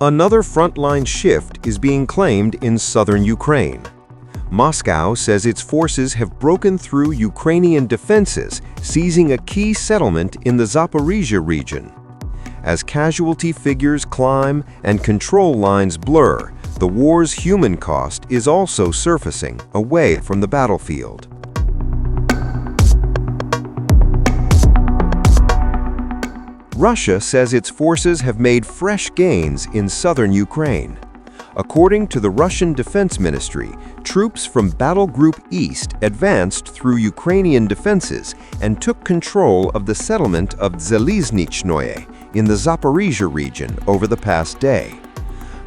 Another frontline shift is being claimed in southern Ukraine. Moscow says its forces have broken through Ukrainian defenses, seizing a key settlement in the Zaporizhzhia region. As casualty figures climb and control lines blur, the war's human cost is also surfacing away from the battlefield. Russia says its forces have made fresh gains in southern Ukraine. According to the Russian Defense Ministry, troops from Battle Group East advanced through Ukrainian defenses and took control of the settlement of Zheliznichnye in the Zaporizhzhia region over the past day.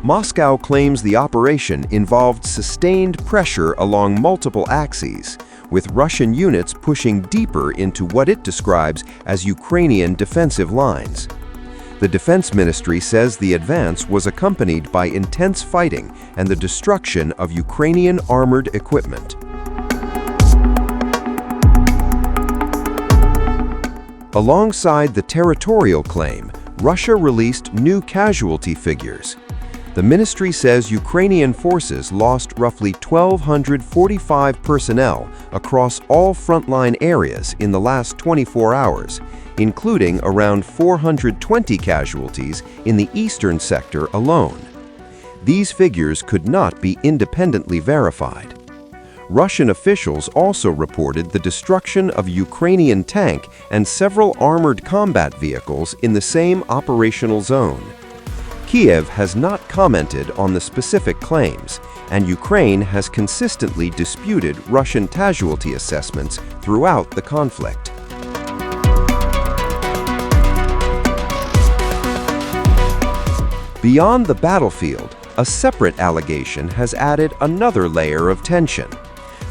Moscow claims the operation involved sustained pressure along multiple axes, with Russian units pushing deeper into what it describes as Ukrainian defensive lines. The Defense Ministry says the advance was accompanied by intense fighting and the destruction of Ukrainian armored equipment. Alongside the territorial claim, Russia released new casualty figures. The ministry says Ukrainian forces lost roughly 1,245 personnel across all frontline areas in the last 24 hours, including around 420 casualties in the eastern sector alone. These figures could not be independently verified. Russian officials also reported the destruction of a Ukrainian tank and several armored combat vehicles in the same operational zone. Kiev has not commented on the specific claims, and Ukraine has consistently disputed Russian casualty assessments throughout the conflict. Beyond the battlefield, a separate allegation has added another layer of tension.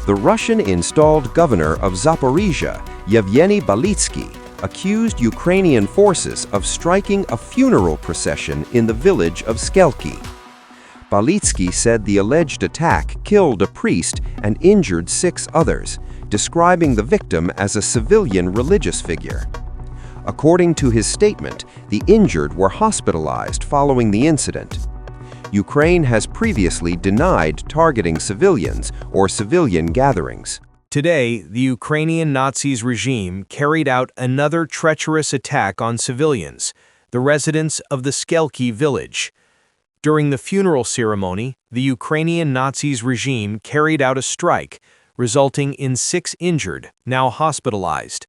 The Russian-installed governor of Zaporizhzhia, Yevgeny Balitsky, accused Ukrainian forces of striking a funeral procession in the village of Skelki. Balitsky said the alleged attack killed a priest and injured 6 others, describing the victim as a civilian religious figure. According to his statement, the injured were hospitalized following the incident. Ukraine has previously denied targeting civilians or civilian gatherings. Today, the Ukrainian Nazis regime carried out another treacherous attack on civilians, the residents of the Skelki village. During the funeral ceremony, the Ukrainian Nazis regime carried out a strike, resulting in 6 injured, now hospitalized.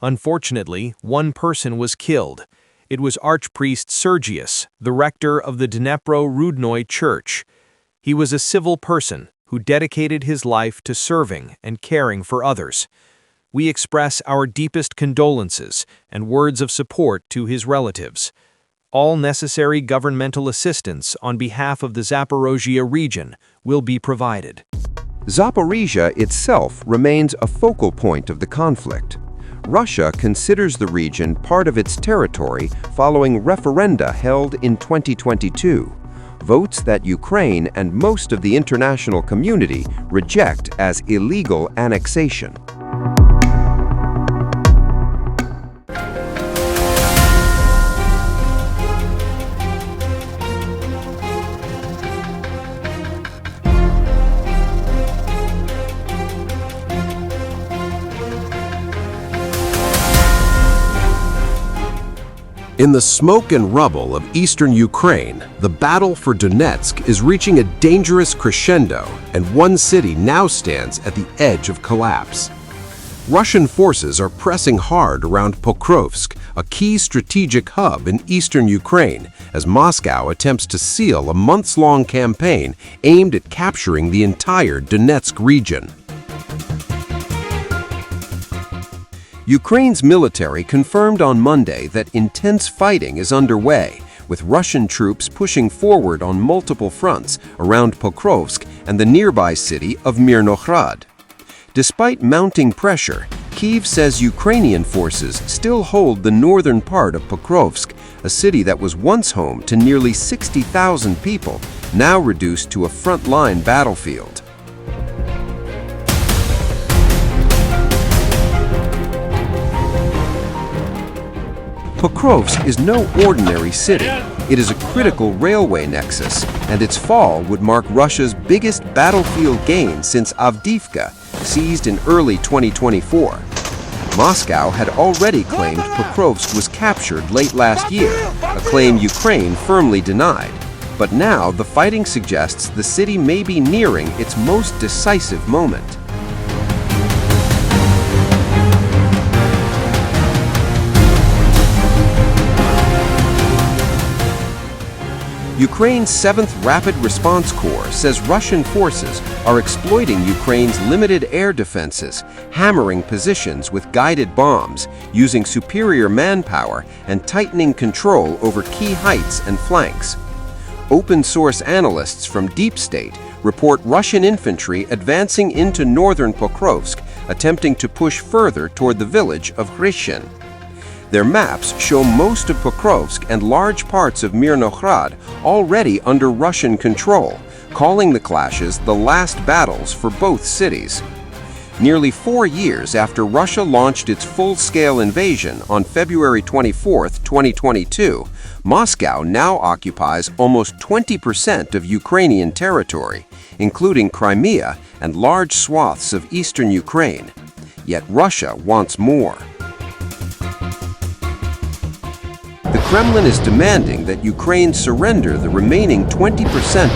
Unfortunately, 1 person was killed. It was Archpriest Sergius, the rector of the Dnepro-Rudnoy Church. He was a civil person who dedicated his life to serving and caring for others. We express our deepest condolences and words of support to his relatives. All necessary governmental assistance on behalf of the Zaporizhzhia region will be provided. Zaporizhzhia itself remains a focal point of the conflict. Russia considers the region part of its territory following referenda held in 2022. Votes that Ukraine and most of the international community reject as illegal annexation. In the smoke and rubble of eastern Ukraine, the battle for Donetsk is reaching a dangerous crescendo, and one city now stands at the edge of collapse. Russian forces are pressing hard around Pokrovsk, a key strategic hub in eastern Ukraine, as Moscow attempts to seal a months-long campaign aimed at capturing the entire Donetsk region. Ukraine's military confirmed on Monday that intense fighting is underway, with Russian troops pushing forward on multiple fronts around Pokrovsk and the nearby city of Mirnohrad. Despite mounting pressure, Kyiv says Ukrainian forces still hold the northern part of Pokrovsk, a city that was once home to nearly 60,000 people, now reduced to a front-line battlefield. Pokrovsk is no ordinary city. It is a critical railway nexus, and its fall would mark Russia's biggest battlefield gain since Avdiivka, seized in early 2024. Moscow had already claimed Pokrovsk was captured late last year, a claim Ukraine firmly denied. But now the fighting suggests the city may be nearing its most decisive moment. Ukraine's 7th Rapid Response Corps says Russian forces are exploiting Ukraine's limited air defenses, hammering positions with guided bombs, using superior manpower, and tightening control over key heights and flanks. Open-source analysts from Deep State report Russian infantry advancing into northern Pokrovsk, attempting to push further toward the village of Hryshyn. Their maps show most of Pokrovsk and large parts of Mirnogorod already under Russian control, calling the clashes the last battles for both cities. Nearly 4 years after Russia launched its full-scale invasion on February 24, 2022, Moscow now occupies almost 20% of Ukrainian territory, including Crimea and large swaths of eastern Ukraine. Yet Russia wants more. The Kremlin is demanding that Ukraine surrender the remaining 20%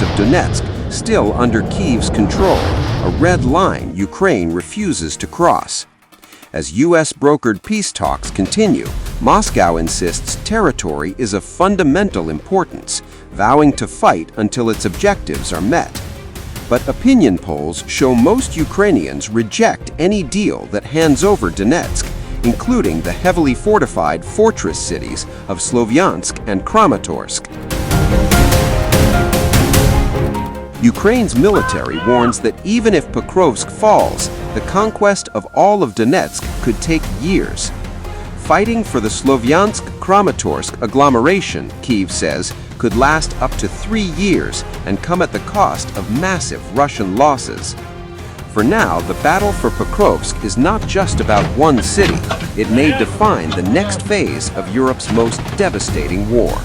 of Donetsk still under Kyiv's control, a red line Ukraine refuses to cross. As US-brokered peace talks continue, Moscow insists territory is of fundamental importance, vowing to fight until its objectives are met. But opinion polls show most Ukrainians reject any deal that hands over Donetsk, including the heavily fortified fortress cities of Slovyansk and Kramatorsk. Ukraine's military warns that even if Pokrovsk falls, the conquest of all of Donetsk could take years. Fighting for the Slovyansk-Kramatorsk agglomeration, Kyiv says, could last up to 3 years and come at the cost of massive Russian losses. For now, the battle for Pokrovsk is not just about one city. It may define the next phase of Europe's most devastating war.